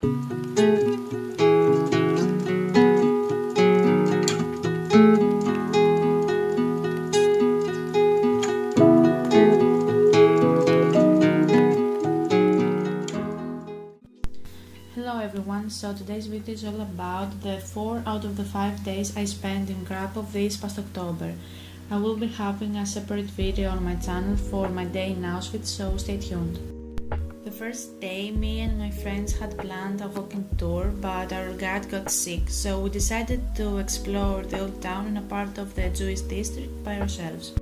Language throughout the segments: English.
Hello everyone, so today's video is all about the 4 out of the 5 days I spent in Krakow this past October. I will be having a separate video on my channel for my day in Auschwitz, so stay tuned. The first day, me and my friends had planned a walking tour, but our guide got sick, so we decided to explore the old town and a part of the Jewish district by ourselves.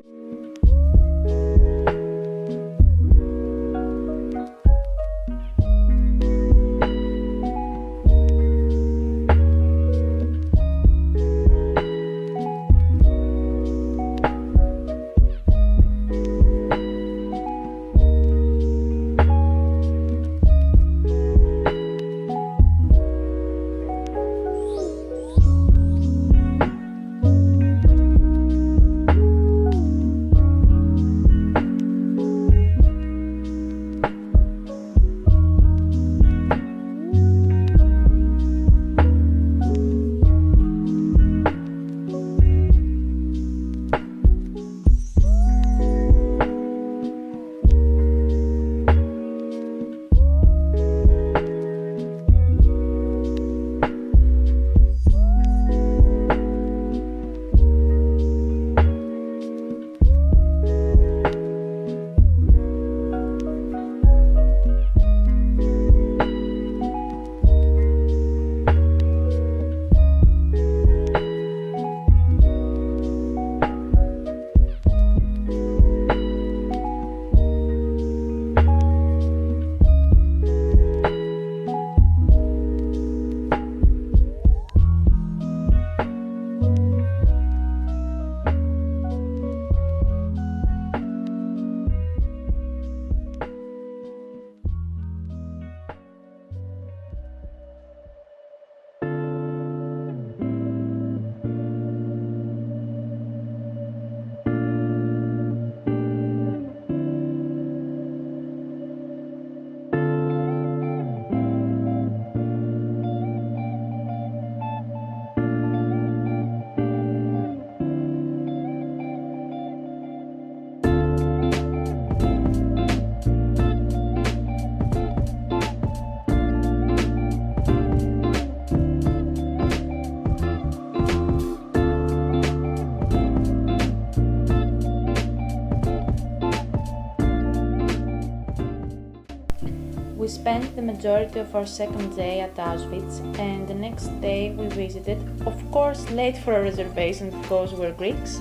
We spent the majority of our second day at Auschwitz, and the next day we visited, of course late for a reservation because we're Greeks,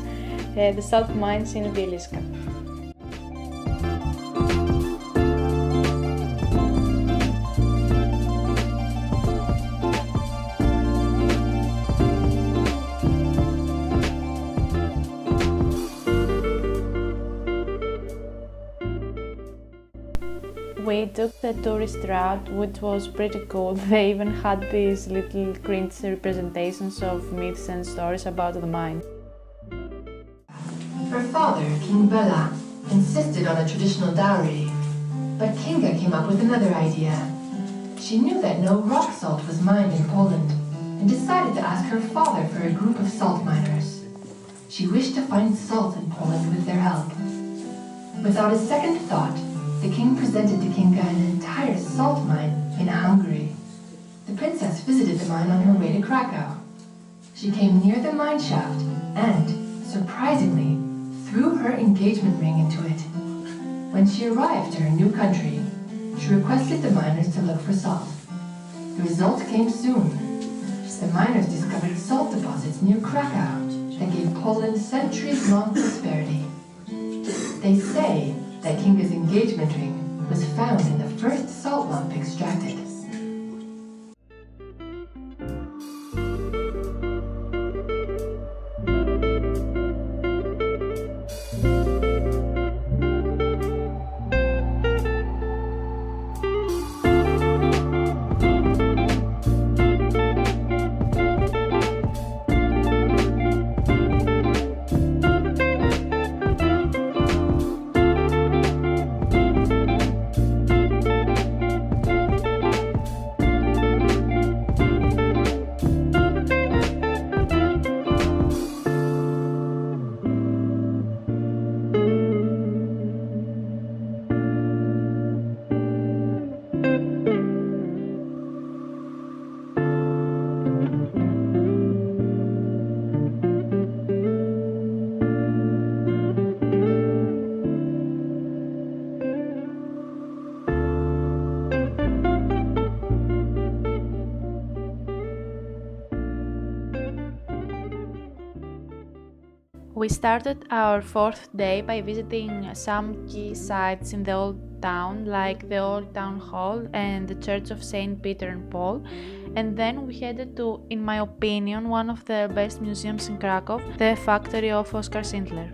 the salt mines in BLVK. We took the tourist route, which was pretty cool. They even had these little cringe representations of myths and stories about the mine. Her father, King Bela, insisted on a traditional dowry, but Kinga came up with another idea. She knew that no rock salt was mined in Poland and decided to ask her father for a group of salt miners. She wished to find salt in Poland with their help. Without a second thought, the king presented to Kinga an entire salt mine in Hungary. The princess visited the mine on her way to Krakow. She came near the mine shaft and, surprisingly, threw her engagement ring into it. When she arrived to her new country, she requested the miners to look for salt. The result came soon. The miners discovered salt deposits near Krakow that gave Poland centuries-long prosperity. They say that Kinga's engagement ring was found in the first salt lump extracted. We started our fourth day by visiting some key sites in the old town, like the old town hall and the church of St. Peter and Paul, and then we headed to, in my opinion, one of the best museums in Krakow, the factory of Oskar Schindler.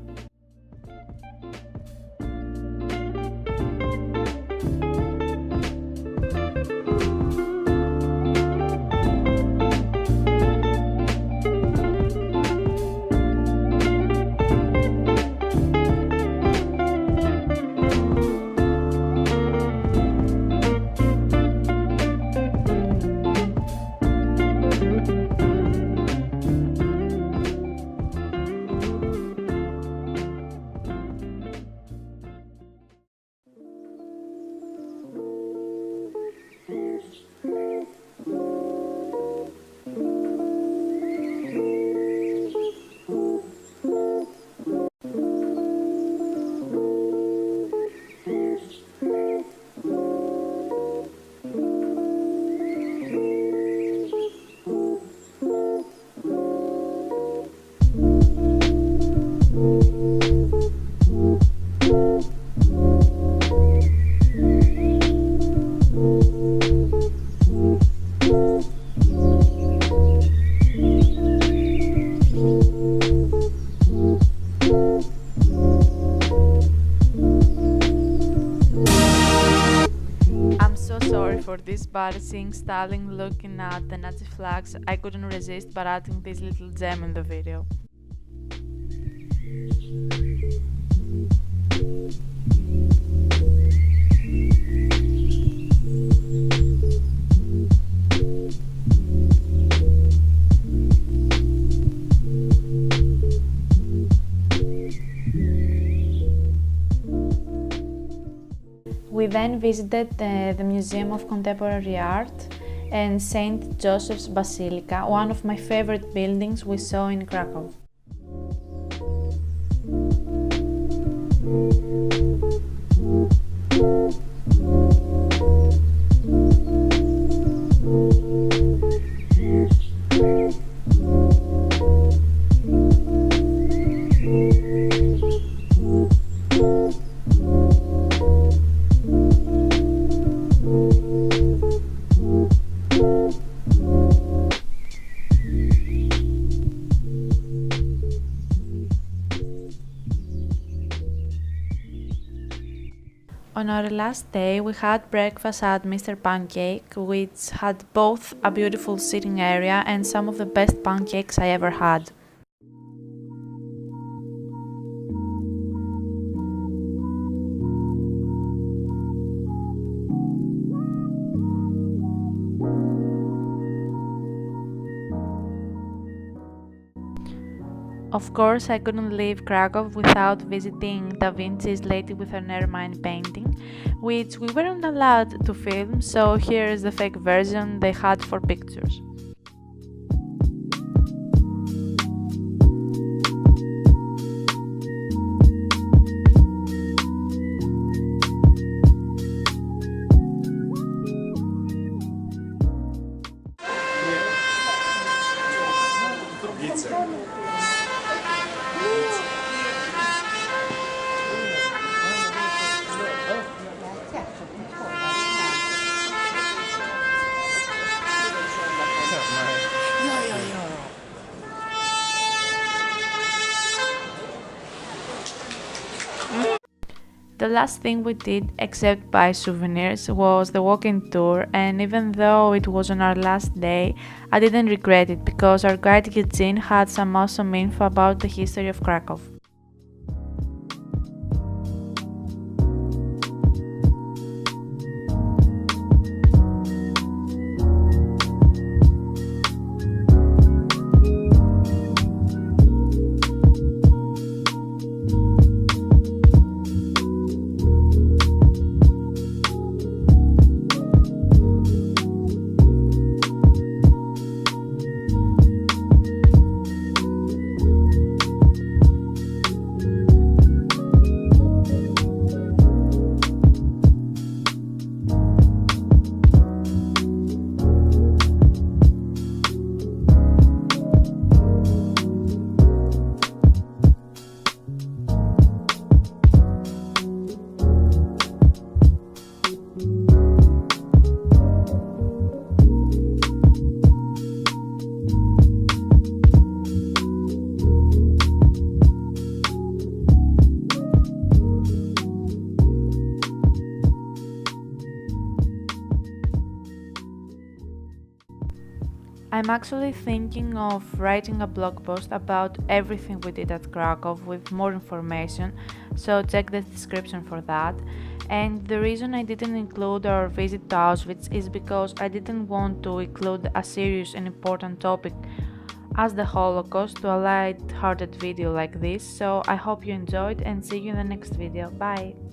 For this, but seeing Stalin looking at the Nazi flags, I couldn't resist but adding this little gem in the video. We then visited the Museum of Contemporary Art and St. Joseph's Basilica, one of my favorite buildings we saw in Krakow. On our last day, we had breakfast at Mr. Pancake, which had both a beautiful sitting area and some of the best pancakes I ever had. Of course, I couldn't leave Krakow without visiting Da Vinci's Lady with an Ermine painting, which we weren't allowed to film, so here is the fake version they had for pictures. The last thing we did, except buy souvenirs, was the walking tour, and even though it was on our last day, I didn't regret it because our guide Eugene had some awesome info about the history of Krakow. I'm actually thinking of writing a blog post about everything we did at Krakow with more information, so check the description for that. And the reason I didn't include our visit to Auschwitz is because I didn't want to include a serious and important topic as the Holocaust to a light-hearted video like this, so I hope you enjoyed and see you in the next video. Bye!